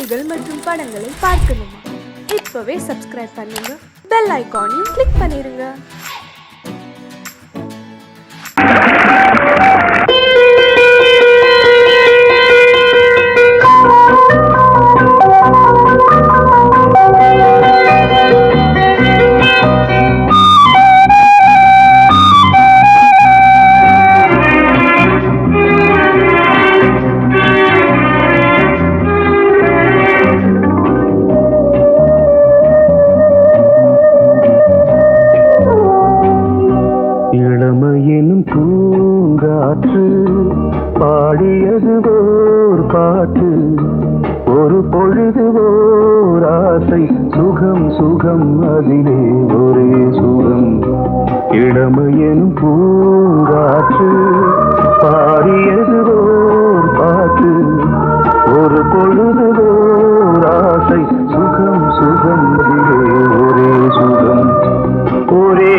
செய்திகள் மற்றும் படங்களை பார்க்கணுமா? இப்பவே சப்ஸ்கிரைப் பண்ணுங்க, பெல் ஐகானையும் கிளிக் பண்ணிருங்க. இளமையெனும் பூங்காற்று பாடியது ஓர் பாட்டு, ஒரு பொழுது ஓர் ஆசை, சுகம் சுகம் அதிலே ஒரே சுகம். இளமையெனும் பூங்காற்று பாடியது ஓர் பாட்டு, ஒரு பொழுது ஓர் ஆசை, சுகம் சுகம் அதிலே ஒரே சுகம். ஒரே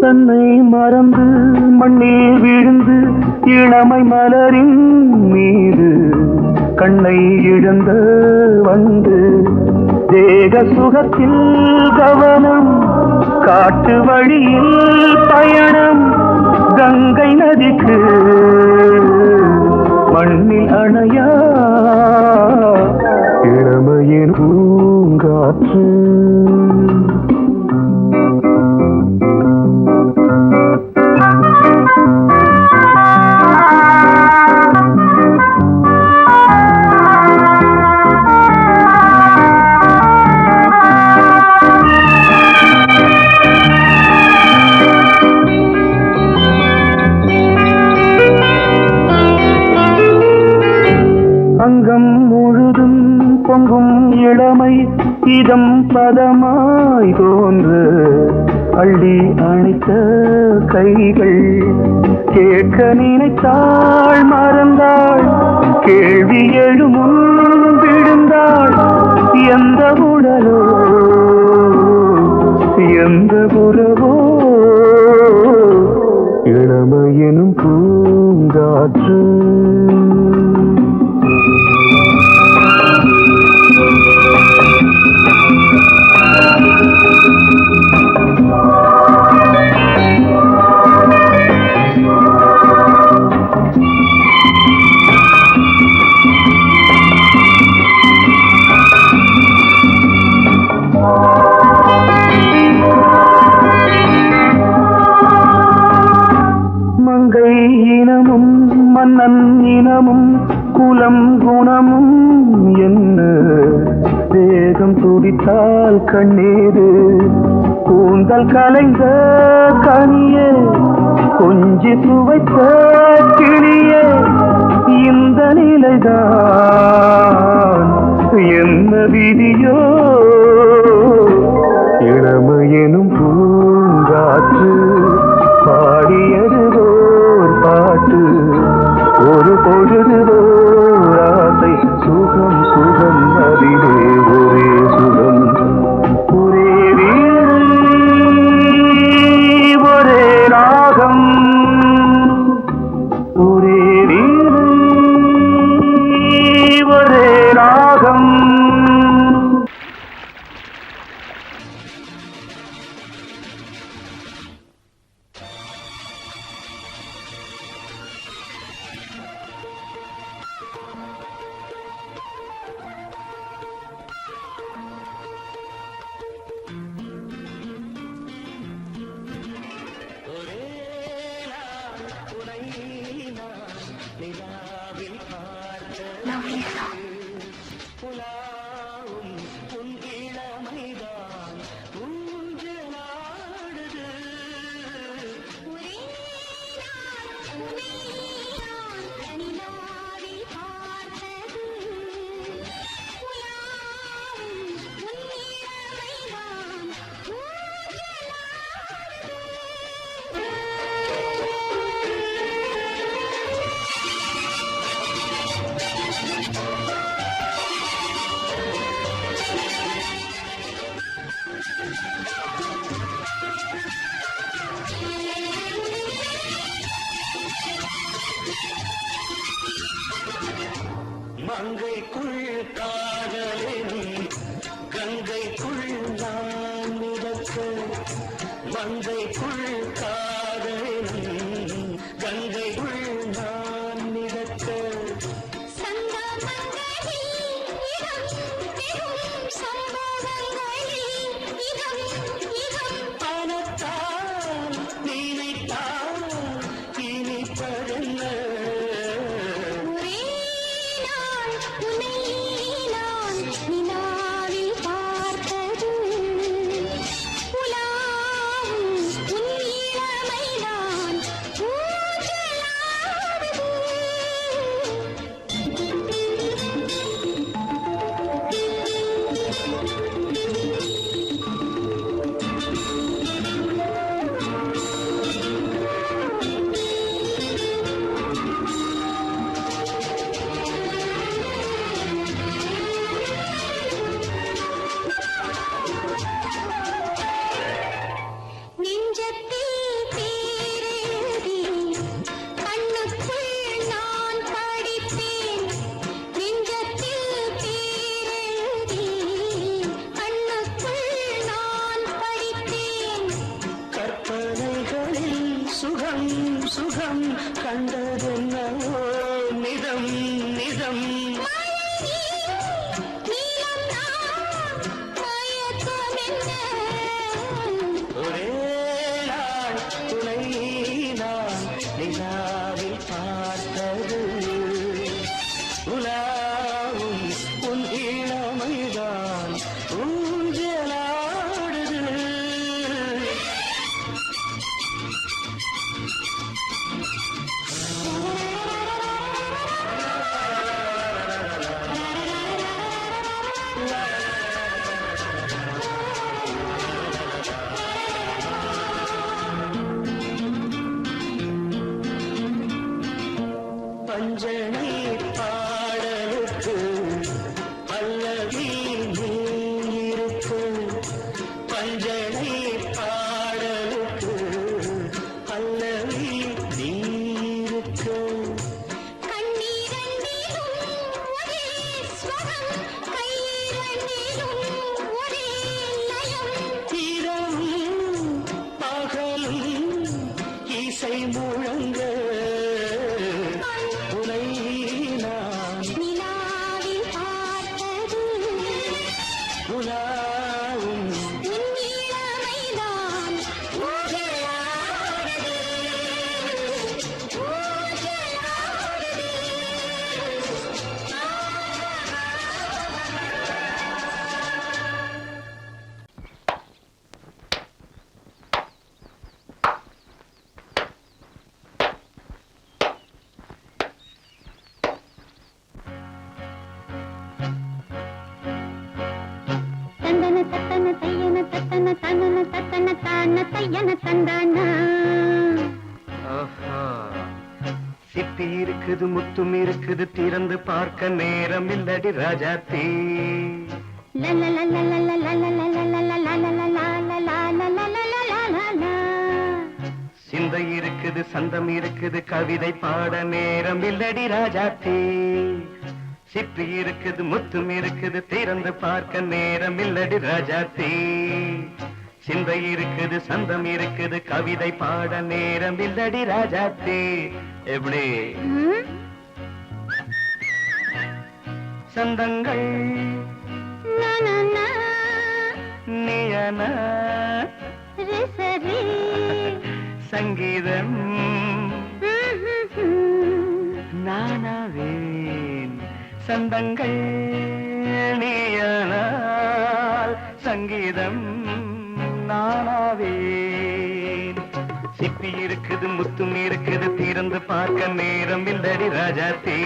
தன்னை மறந்து மண்ணில் விழுந்து இளமை மலரின் மீது கண்ணை இழந்த வந்து தேக சுகத்தில் கவனம், காட்டு வழியில் பயணம், கங்கை நதிக்கு மண்ணில் அணையா இளமையின் பூங்காற்று. அங்கம் முழுதும் பொங்கும் இளமை இதம் பதமாய் தோன்று, அள்ளி அணைத்த கைகள் கேட்க நினைத்தாள், மறந்தாள், கேள்வி எழுமுன் விழுந்தாள். எந்த உடலோ எந்த புறவோ இளமையெனும் பூங்காற்று. மங்கை இனமும் மன்னன் இனமும் குலம் குணமும் என்ன, வேகம் துடித்தால் கண்ணீரு, கூந்தல் கலைந்த கனியே, கொஞ்சி சுவைத்த கிளியே, இந்த நிலைதான் என்ன விதியோ. இளமையெனும் பூங்காற்று பாடியது ஓர் பாட்டு, ஒரு பொழுது ஓர் ஆசை, சுகம் சுகம் அதிலே ஒரே சுகம். ஒரே வீடு ஒரே ராகம், ஒரே வீடு ஒரே ராகம். மங்கைக்குள் காதலின் கங்கைக்குள் நான் மிதக்க பணத்தால் நினைத்தால் இனிப்பதென்ன சுகம் சுகம் கண்டதென்னவோ நிதம் நிதம் ஒரே நாள் துணை நான் நிலாவில் பார்த்தது உலாவும் உன் இளமைதான் ஊஞ்சலாடுது பஞ்சனை பாடலுக்கு பல்லவி நீருக்கு பஞ்சனை பாடலுக்கு பல்லவி நீருக்கு இரவும் பகலும் இசை முழங்க உனை நான் உலாவும் சிப்பி இருக்குது முத்தும் இருக்குது திறந்து பார்க்க நேரம் இல்லடி ராஜாத்தி சிந்தை இருக்குது சந்தம் இருக்குது கவிதை பாட நேரம் இல்லடி ராஜாத்தி சிப்பி இருக்குது முத்தும் இருக்குது திறந்து பார்க்க நேரம் இல்லடி ராஜாத்தி சிந்தை இருக்குது சந்தம் இருக்குது கவிதை பாட நேரம் இல்லடி ராஜாத்தி எப்படி சந்தங்கள் நியன சங்கீதம் நானாவேன் சந்தங்கள் நீயானால் சங்கீதம் நானாவேன் சிப்பி இருக்குது முத்தும் இருக்குது திறந்து பார்க்க நேரம் இல்லடி ராஜாத்தி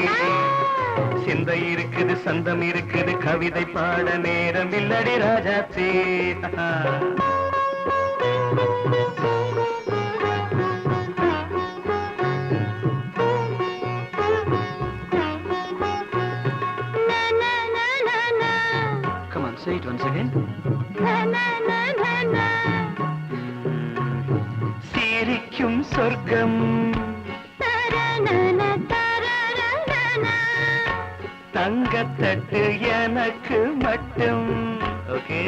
சிந்தை இருக்குது சந்தம் இருக்குது கவிதை பாட நேரம் இல்லடி Rajathi Come on, say it once again. சிரிக்கும் சொர்க்கம் தங்கத்தட்டு எனக்கு மட்டும் ஓகே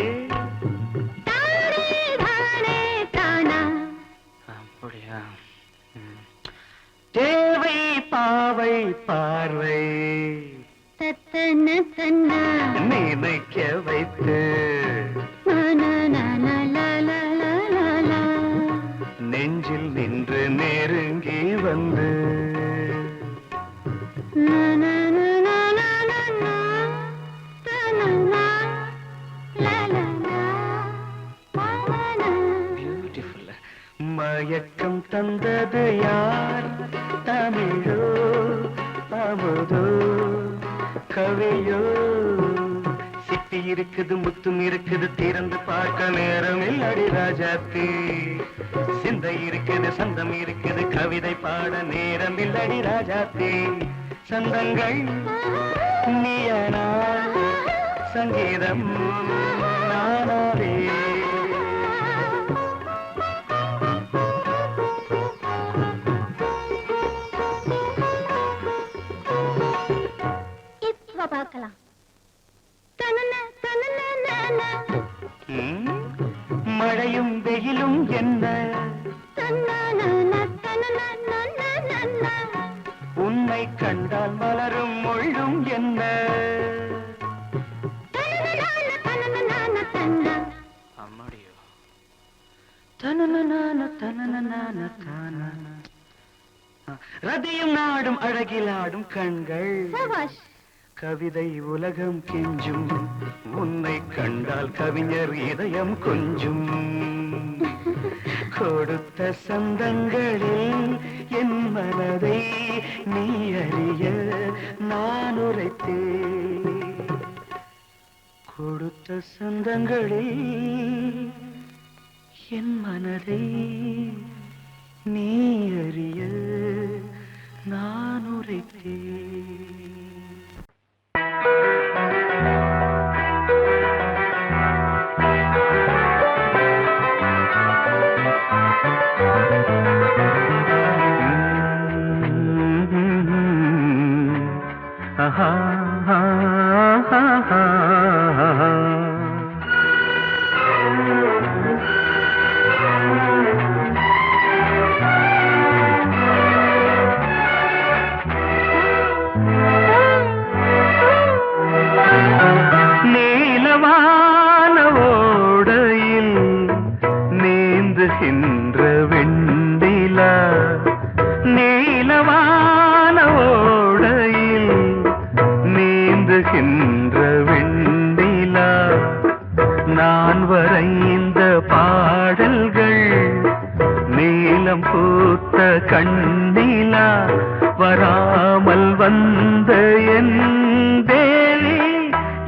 தேவை பாவை பார்வை நினைக்க வைத்து நெஞ்சில் நின்று நெருங்கி வந்து மயக்கம் தந்தது யார்? தமிழோ அமுதோ கவியோ? சிப்பி இருக்குது முத்தும் இருக்குது திறந்து பார்க்க நேரம் இல்லடி ராஜாத்தி. சிந்தை இருக்குது சந்தம் இருக்குது கவிதை பாட நேரம் இல்லடி ராஜாத்தி. சந்தங்கள் நீயனா சங்கீதம் நானாவே. பார்க்கலாம். மழையும் வெயிலும் என்ன உன்னை கண்டால் மலரும் மொழியும் என்ன? அம்மாடியோ ரதியும் நாடும் அழகிலாடும் கண்கள் கவிதை உலகம் கெஞ்சும் உன்னை கண்டால் கவிஞர் இதயம் கொஞ்சும். கொடுத்த சந்தங்களில் என் மனதை நீ அறிய நான் உரைத்தேன். கொடுத்த சந்தங்களில் என் மனதை நீ அறிய நான் உரைத்தேன். நீலவான ஓடையில் நீந்துகின்ற வெண்டிலா, நீலவான ஓடையில் நீந்துகின்ற வெண்டிலா, நான் வரைந்த பாடல்கள் நீலம் பூத்த கண்ணிலா, வராமல் வந்த என் தேவி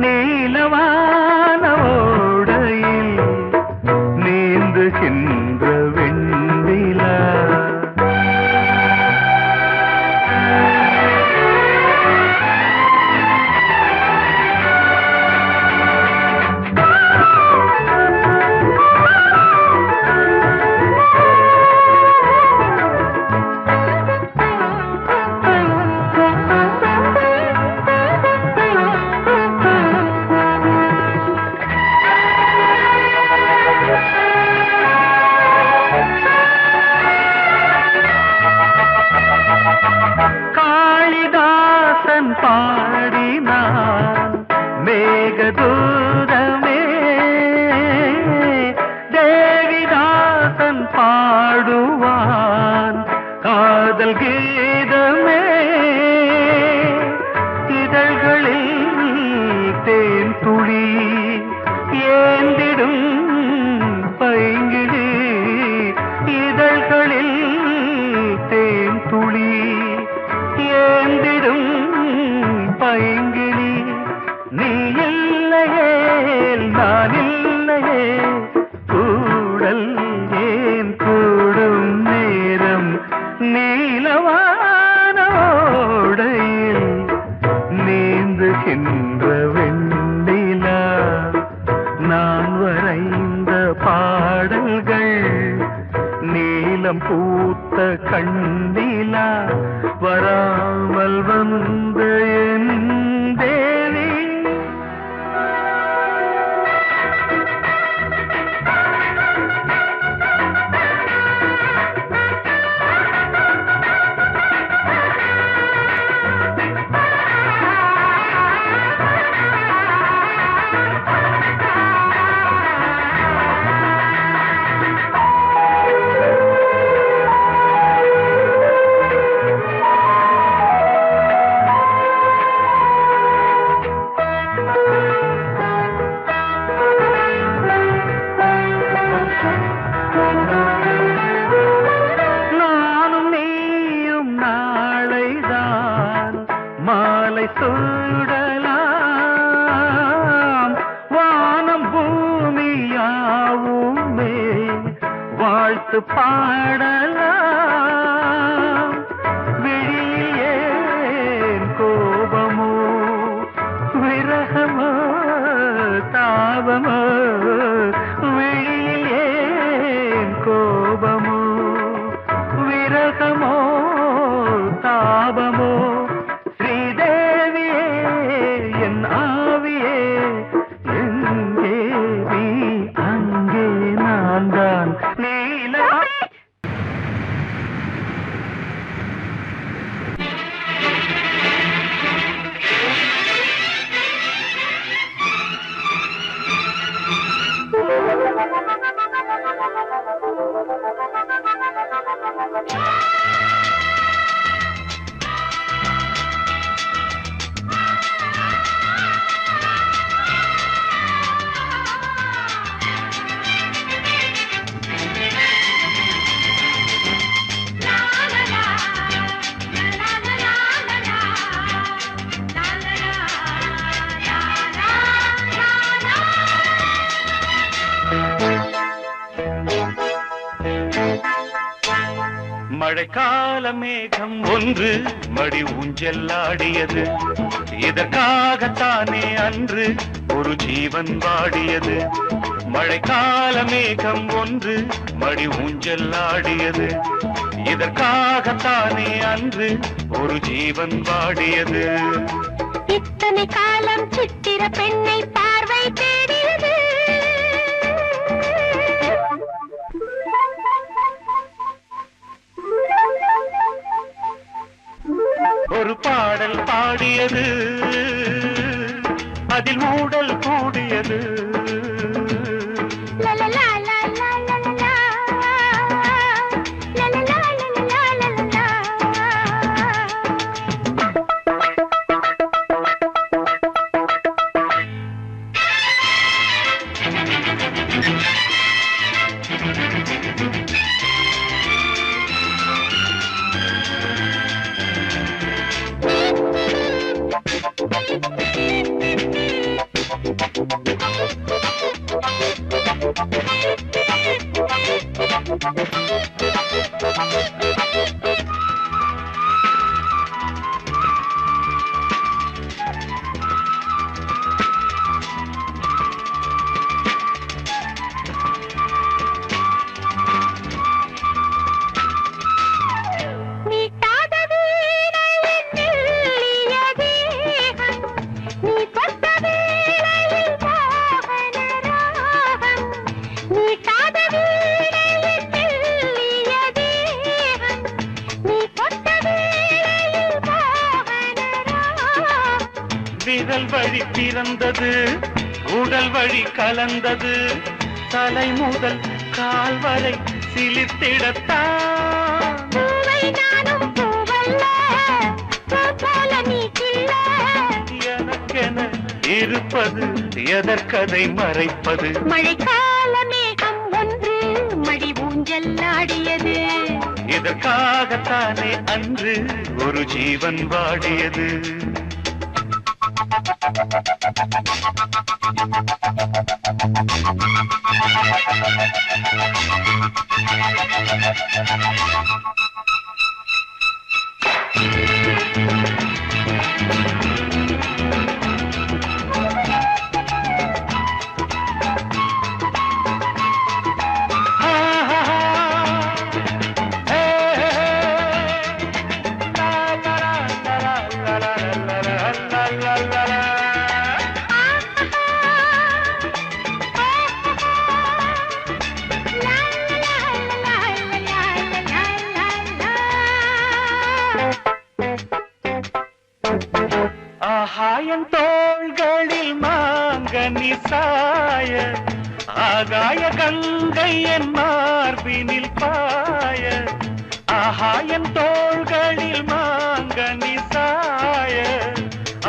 நீலவான ஓடையில் நீந்துகின்ற வெண்ணிலா. காளிதாசன் பாடினான் மேகதூதமே, தேவிதாசன் பாடுவான் காதல் கீதமே. இதழ்களில் தேன் துளி ஏந்திடும் பைங்கிழி, இதழ்களில் தேன் துளி ஏந்திடும் பைங்கிளி. நீ இல்லையே நான் இல்லையே கூடல் ஏன் கூடும் நேரம், நீலவான ஓடையில் நீந்துகின்ற வெண்ணிலா, நான் வரைந்த பாடல்கள் நீலம் பூத்த கண்ணிலா, வராமல் வந்த என் தேவி. வாழ்த்து பாடலாம். விழியில் ஏன் கோபமோ விரகமோ தாபமோ, விழியில் ஏன் கோபமோ விரகமோ தாபமோ, ஸ்ரீதேவியே என் ஆவியே எங்கே நீ அங்கே நான் தான் நீலா. மழைக்கால மேகம் ஒன்று மடி ஊஞ்செல்லாடியது, இதற்காகத்தானே அன்று ஒரு ஜீவன் வாடியது. மழைக்கால மேகம் ஒன்று மடி ஊஞ்செல்லாடியது, இதற்காகத்தானே அன்று ஒரு ஜீவன் வாடியது. இத்தனை காலம் சித்திர பெண்ணை பார்வை தேடியது, ஒரு பாடல் பாடியது, அதில் ஊடல் கூடியது. லலலா லலலா லலலா, லலலா லலலா லலலா. விரல் வழி பிறந்தது, உடல் வழி கலந்தது, தலை முதல் கால் வரை சிலிர்த்திடத்தான். பூவை நானும் பூவல்ல, பூ போல நீ கிள்ள. எனக்கென இருப்பது எதற்கதை மறைப்பது. மழைக்கால மேகம் ஒன்று மடி ஊஞ்செல்லாடியது, இதற்காகத்தானே அன்று ஒரு ஜீவன் வாடியது. ஆகாயன் தோள்களில் மாங்கனி சாய, ஆகாய கங்கை என் மார்பினில் பாய. ஆகாயன் தோள்களில் மாங்கனி சாய,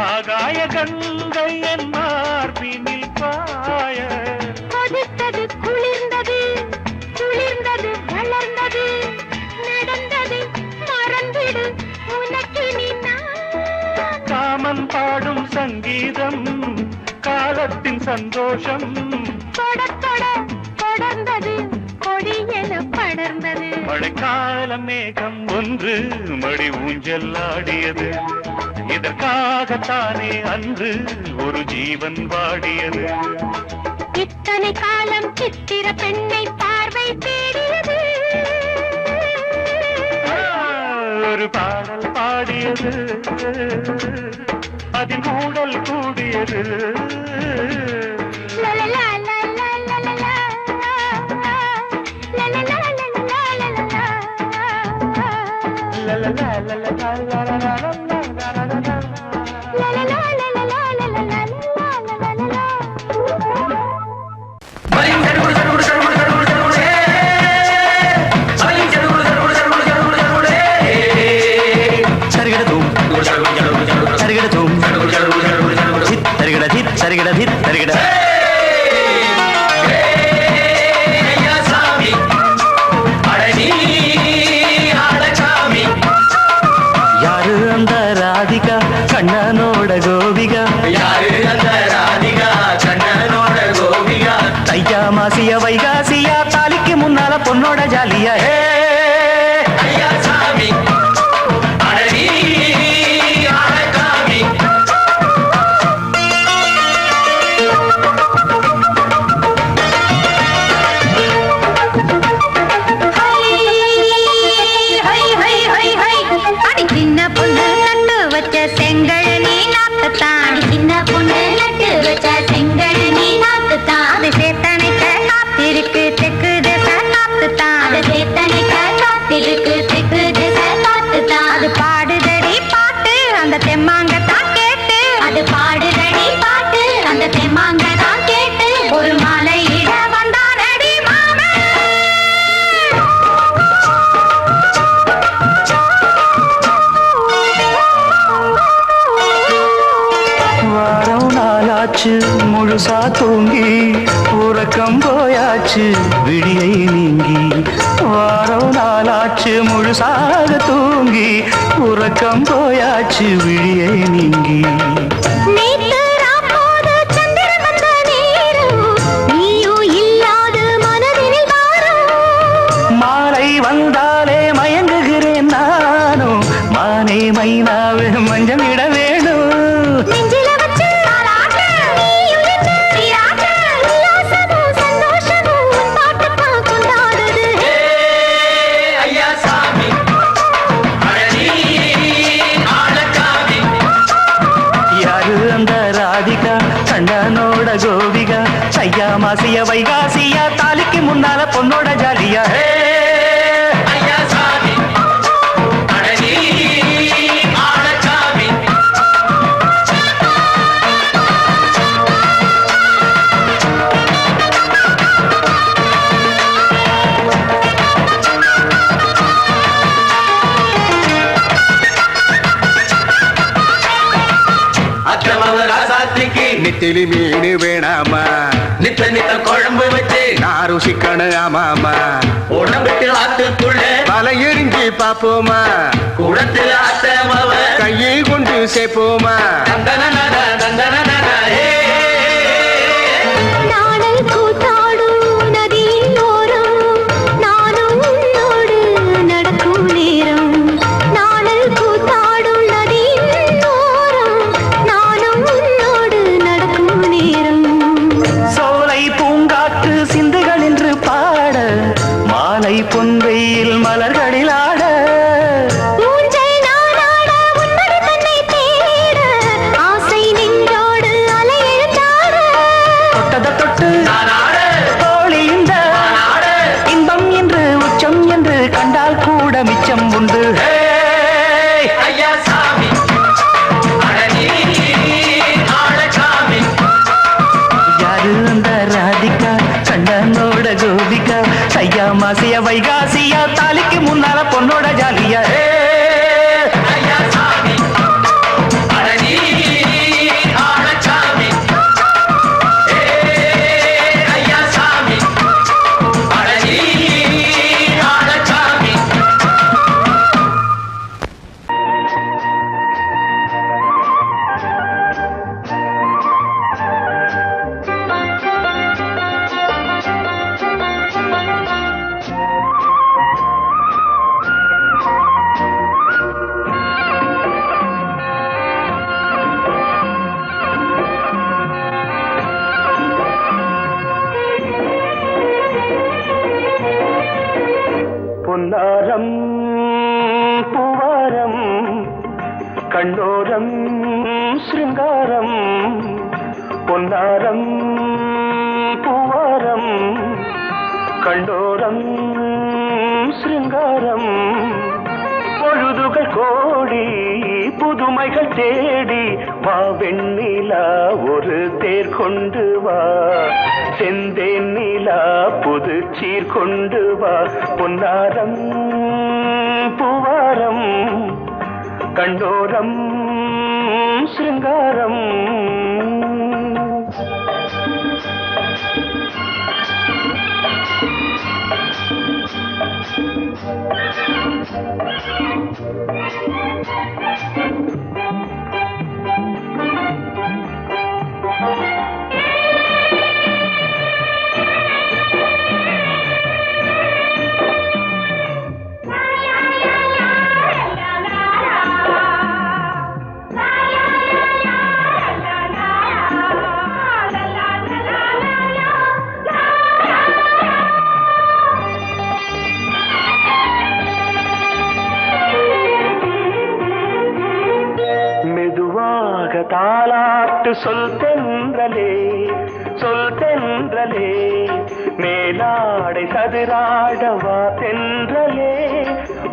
ஆகாய கங்கை என் மார்பினில் பாய. கொதித்தது குளிர்ந்தது, குளிர்ந்தது வளர்ந்தது, நடந்தது மறந்திடு உனக்கு நீ நான். காமன் பாடும் சங்கீதம், காலத்தின் சந்தோஷம். தொட தொட தொடர்ந்தது கொடி என பட மழைக்கால மேகம் ஒன்று மடி ஊஞ்சல் ஆடியது இதற்காகத்தானே அன்று ஒரு ஜீவன் வாடியது இத்தனை காலம் சித்திர பெண்ணை பார்வை தேடியது ஒரு பாடல் பாடியது அதில் கூடல் கூடியது யாரு அந்த ராதிகா கண்ணனோட கோபிகா யாரு அந்த ராதிகா கண்ணனோட கோபிகா தையா மாசிய வைகாசியா தாலிக்கு முன்னால பொண்ணோட ஜாலியா ஐயா சாமி அடடி ஆளகாமி சின்ன பொண்ணு நட்டு வச்ச செங்கல் நீ நாத்துத்தான் சின்ன பொண்ணு நட்டு வச்ச செங்கல் நீ நாத்துத்தான் அது சேத்தனைக்க காத்திருக்கு தெற்கு திசை காத்துத்தான் அது சேத்தனைக்க காத்திருக்கு தெற்கு திசை காத்துத்தான் அது பாடுதடி பாட்டு அந்த தெம்மாங்கத்தான் கேட்டு அது பாடுதடி பாட்டு அந்த தெம்மாங்கத்தான் கேட்டு ஒரு மாலையிட வந்தானடி மாமன் வாரம் நாளாச்சு முழுசா தூங்கி உறக்கம் போயாச்சு விடியை நீங்கி வாரம் நாளாச்சு முழுசாக தூங்கி உறக்கம் போயாச்சு விடியை நீங்கி நேத்து ராப்போது சந்திரன் வந்த நேரம் நீயும் இல்லாது மனதினில் வாரம் மாலை வந்தாலே மயங்குகிறேன் நானும் மானே மைனாவே மஞ்சம் இட வேணும் நெஞ்சில வச்சு தாலாட்டு நீயும் நின்று சீராட்டு உல்லாசமும் சந்தோஷமும் உன் பாட்டுத்தான் கொண்டாடுது ஐயா சாமி அழகி ஆளகாமி யாரு அந்த ராதிகா கண்ணனோட கோபிகா ஐயா மாசிய வைகாசியா தாலிக்கு முன்னால பொண்ணோட ஜாலியா ஐயா சாமி அழகி ஆளகாமி அக்கிரமவ ராசாத்திக்கு நெத்திலி மீன் வேணாமா நித்த நித்த குழம்பு வச்சு நான் ருசிக்கணும் ஆமாமா உடம்புக்கு ஆத்துக்குள்ள பல எரிஞ்சு பாப்போமா குடத்துல அத்தமவ கையை கொண்டு சேர்ப்போமா தந்தன தந்தன நாடல் கூத்தாடும் நதியின் ஓரம் நானும் உன்னோடு நடக்கும் நேரம் நாடல் கூத்தாடும் நதியின் ஓரம் நானும் உன்னோடு நடக்கும் நேரம் சோலை பூங்காற்று சிந்துகள் என்று பாட மாலை பொன்வெயில் மலர்களில் ஆட ஊஞ்சல் நானாட உன்மடி தன்னை தேட ஆசை நின்றோடு அலை எழுந்தாட தொட்டத தொட்டு தோழி இந்த இன்பம் என்று உச்சம் என்று கண்டால் கூட மிச்சம் உண்டு ஐயா சாமி யாரு அந்த ராதிகா கண்ணனோட கோபிகா ஐயா மாசிய வைகாசியா தாலிக்கு முன்னால பொண்ணோட ஜாலியா ஐயா சாமி அழகி ஆளச்சாமி ஐயா சாமி அழகி ஆளச்சாமி பொன்னாரம் பூவாரம் கண்ணோரம் சிருங்காரம் பொன்னாரம் பூவாரம் கண்ணோரம் சிருங்காரம் பொழுதுகள் கோடி புதுமைகள் தேடி வா வெண்ணிலா ஒரு தேர் கொண்டு வா செந்தேன் நிலா புது சீர் கொண்டு வா பொன்னாரம் பூவாரம் கண்டோரம் சிருங்காரம் தாலாட்டு சொல் தென்றலே சொல் தென்றலே மேலாடை சதுராட வா தென்றலே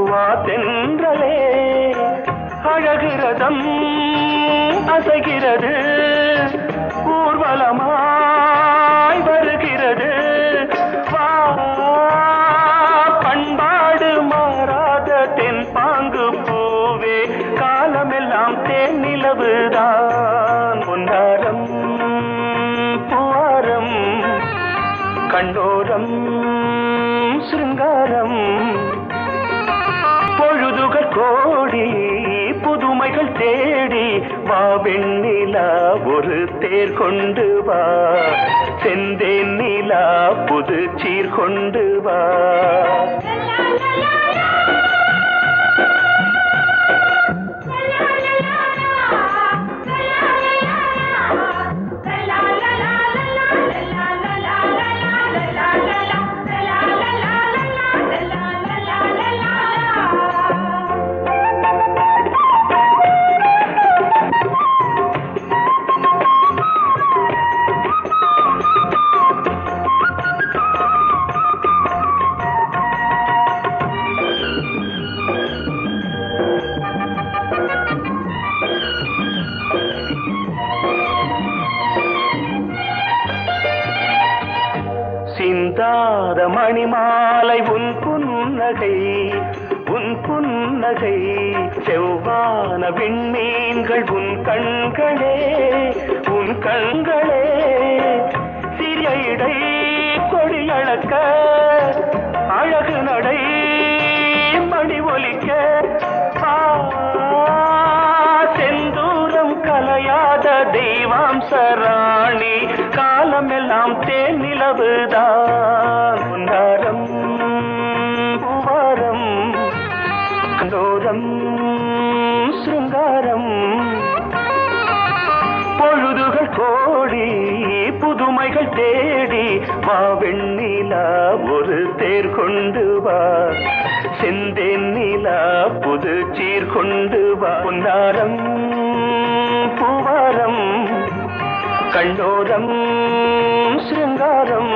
வா தென்றலே அழகிறதம் அசைகிறது ஊர்வலமாய் வருகிறது வா பண்பாடு மாறாத தென் பாங்கு பூவே காலமெல்லாம் தேன் நிலவுதான் பொன்னாரம் பூவாரம் கண்டோரம் சிருங்காரம் பொழுதுகள் கோடி புதுமைகள் தேடி வா வெண்ணிலா ஒரு தேர் கொண்டு வா செந்தேன் நிலா புது சீர் கொண்டு வா சிந்தாத மணிமாலை உன் புன்னகை உன் புன்னகை செவ்வான விண்மீன்கள் உன் கண்களே உன் கண்களே சிறிய இடை கொடியளக்க அழகு நடை மணி ஒலிக்க செந்தூரம் கலையாத தெய்வாம்சராணி காலமெல்லாம் தேன் நிலவுதான் பொன்னாரம் பூவாரம் கண்டோரம் சிருங்காரம் பொழுதுகள் கோடி புதுமைகள் தேடி வா வெண்ணிலா ஒரு தேர் கொண்டு வா செந்தேன் நிலா புது சீர் கொண்டு வா பொன்னாரம் பூவாரம் கண்டோரம் சிருங்காரம்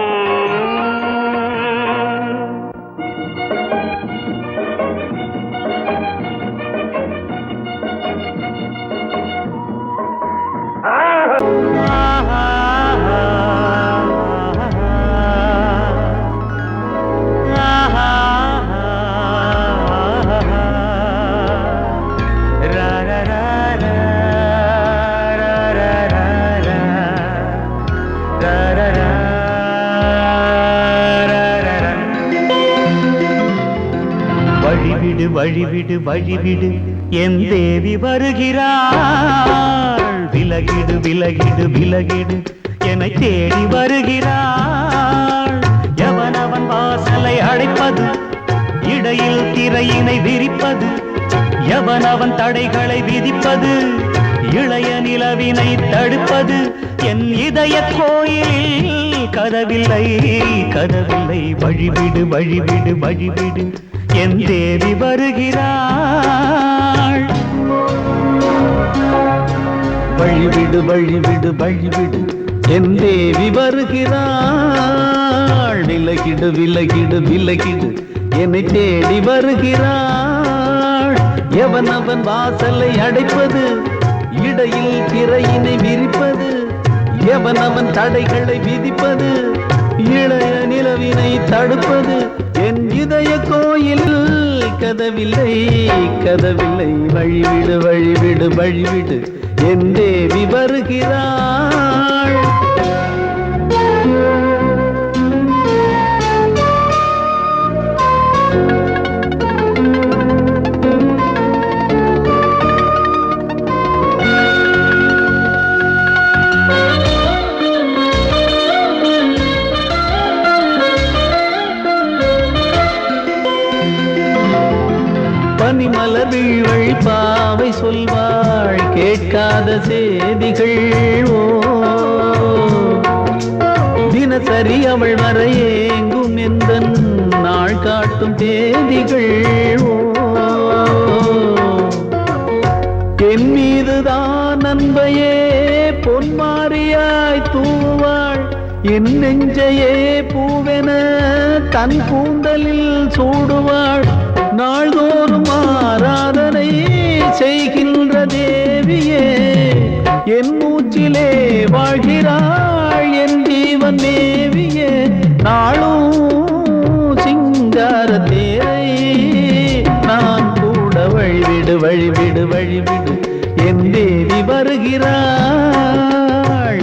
வழிவிடு வழிவிடு வழிவிடு என் தேவி வருகிறாள் விலகிடு விலகிடு விலகிடு என்னை தேடி வருகிறாள் எவனவன் வாசலை அடைப்பது இடையில் திரையினை விரிப்பது எவனவன் தடைகளை விதிப்பது இளைய நிலவினை தடுப்பது என் இதய கோயிலில் கதவில்லை கதவில்லை வழிவிடு வழிவிடு வழிவிடு என் தேவி வருகிறாள். வழிவிடு வழிவிடு வழிவிடு என் தேவி வருகிறாள். விலகிடு விலகிடு விலகிடு என்னை தேடி வருகிறாள். எவன் அவன் வாசலை அடைப்பது, இடையில் திரையினை விரிப்பது, எவன் அவன் தடைகளை விதிப்பது, இளைய நிலவினை தடுப்பது, என் இதய கோயில் கதவில்லை கதவில்லை. வழிவிடு வழிவிடு வழிவிடு என் தேவி வருகிறாள். பனிமலர் வீழ்வழி பாவை சொல்வாள் கேட்காத செய்திகள். ஓ தினசரி அவள் வர ஏங்கும் எந்த நாள் காட்டும் தேதிகள். ஓ என் மீதுதான் அன்பையே பொன்மாரியாய் தூவாள். என் நெஞ்சையே பூவென தன் கூந்தலில் சூடுவாள். நாள்தோறும் ஆராதனை செய்கின்ற தேவியே என் மூச்சிலே வாழ்கிறாள். என் ஜீவன் தேவியே நாளும் சிங்கார தேரை நான் கூட. வழிவிடு வழிவிடு வழிவிடு என் தேவி வருகிறாள்.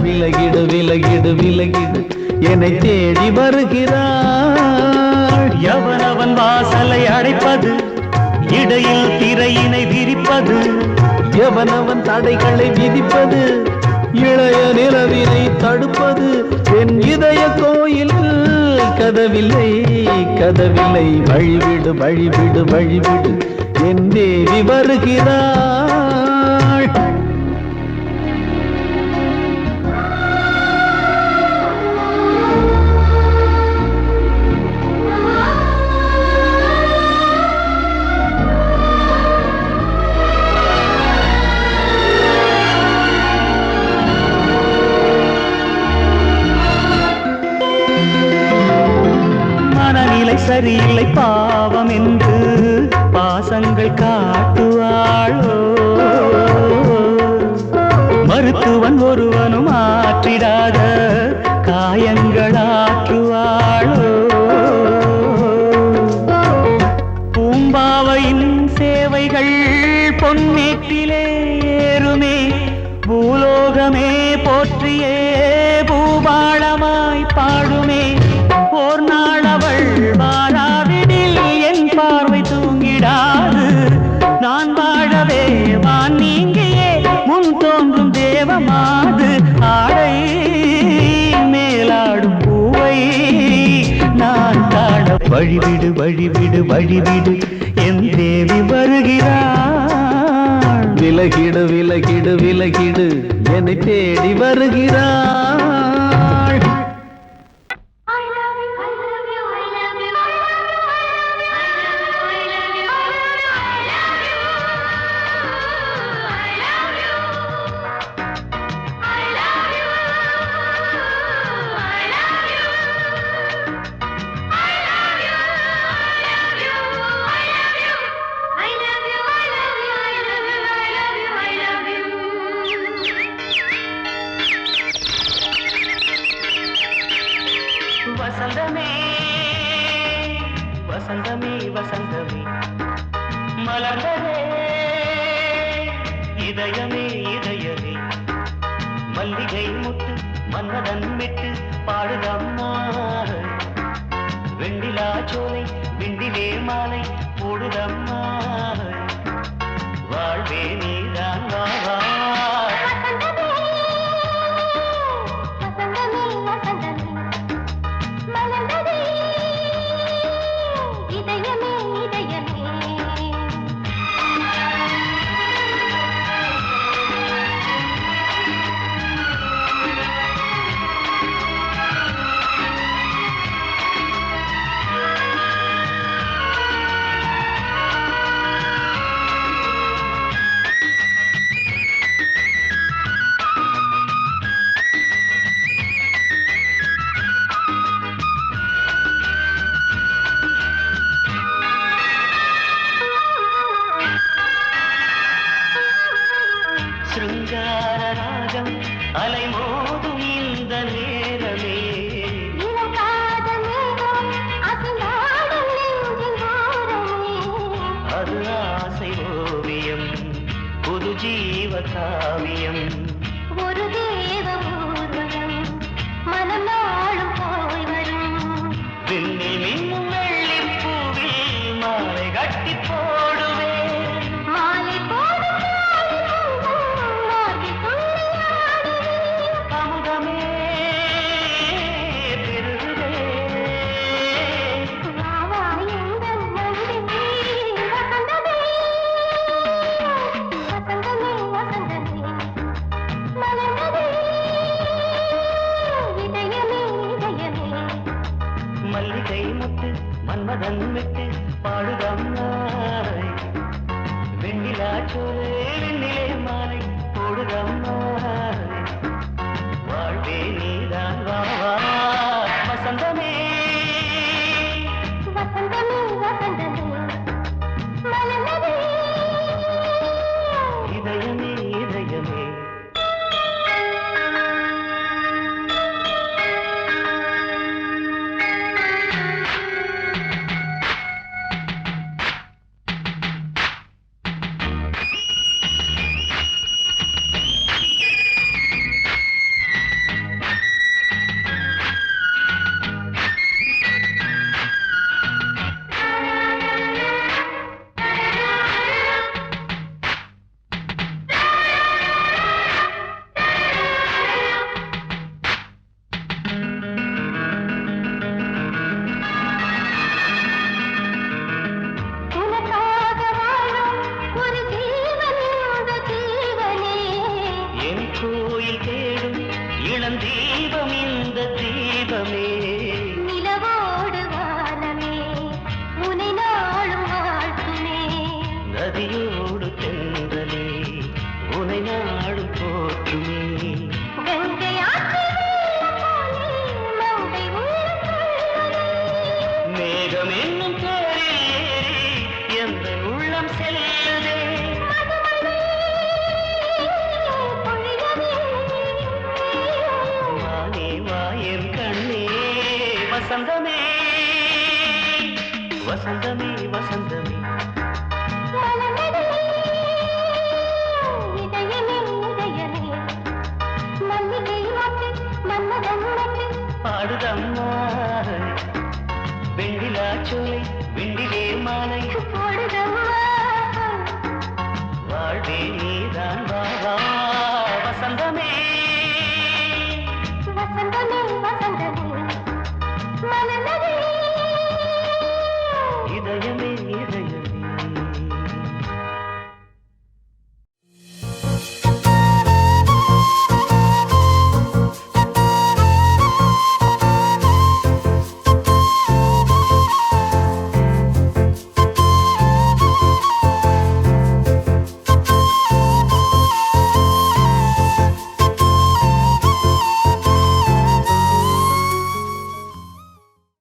விலகிடு விலகிடு விலகிடு என்னை தேடி வருகிறாள். எவனவன் வாசலை அடைப்பது, இடையில் திரையினை விரிப்பது, எவனவன் தடைகளை விதிப்பது, இளைய நிலவினை தடுப்பது, என் இதய கோயில் கதவில்லை கதவில்லை. வழிவிடு வழிவிடு வழிவிடு என் தேவி வருகிறாள். சரியில்லை பாவம் என்று பாசங்கள் காட்டுவாளோ. மருத்துவன் ஒருவனும் ஆற்றிடாத காயங்களாற்றுவாளோ. பூம்பாவையின் சேவைகள் பொன்னேட்டிலே ஏறுமே. பூலோகமே போற்றியே பூபாளமாய் பாடுமே. ஓர் நாள் அவள் வாராவிடில் என் பார்வை தூங்கிடாது. நான் வாழவே வான் நீங்கியே முன் தோன்றும் தேவமாது. ஆடை மேலாடும் பூவை நான் காண. வழிவிடு வழிவிடு வழிவிடு என் தேவி வருகிறாள். விலகிடு விலகிடு விலகிடு என்னை தேடி வருகிறாள். வசந்தமே வசந்தமே வசந்தமே மலர்ந்ததே இதயமே இதயமே. மல்லிகை முட்டு மன்மதன் விட்டு பாடுதம்மா. வெண்ணிலா சோலை விண்டிலே மாலை போடுதம்மா. வாழ்வே நீதான் வா வா. காவியம் ஒரு தேவ ஊர்வலம் மனம் நாளும் போய் வரும் விண்ணில் மின்னும் வெள்ளி பூவில் மாலை கட்டி போடுவேன் மாலை போடும் மார்கழி துள்ளியாடுவேன் அமுதமே பெருகுதே வா வா எங்கள் நந்தினி வசந்தமே வசந்தமே வசந்தமே மலர்ந்ததே இதயமே இதயமே மல்லிகை முத்து மன்மதன் விட்டு பாடுதம்மாய் வெண்ணிலா சோலை வெண்ணிலே மாலை போடுதம்மாய் வாழ்வே நீதான் வா வா வசந்தமே வசந்தமே வசந்தமே மலர்ந்ததே இதயமே இதயமே உனக்காக வாழும் ஒரு ஜீவன் இந்த ஜீவனே என் கோயில் தேடும் இளம் தீபம் இந்த தீபமே நிலவோடு வானமே உனை நாளும் வாழ்த்துமே நதியோடு தென்றலே உனை நாடும் போற்றுமே கங்கை ஆற்று வெள்ளம் போலே மங்கை உள்ளம் கொள்ளுதே. மேகம் என்னும் தேரில் ஏறி எந்த உள்ளம் செல்லுதே மதுமழை பொழியவே. வானே வாயன் கண்ணே வசந்தமே வசந்தமே வசந்தமே மலர்ந்ததே இதயமே இதயமே மல்லிகை மொட்டு மன்மதன் மொட்டு பாடுதம்மா வெண்ணிலா சோலை வெண்ணிலே மாலை போ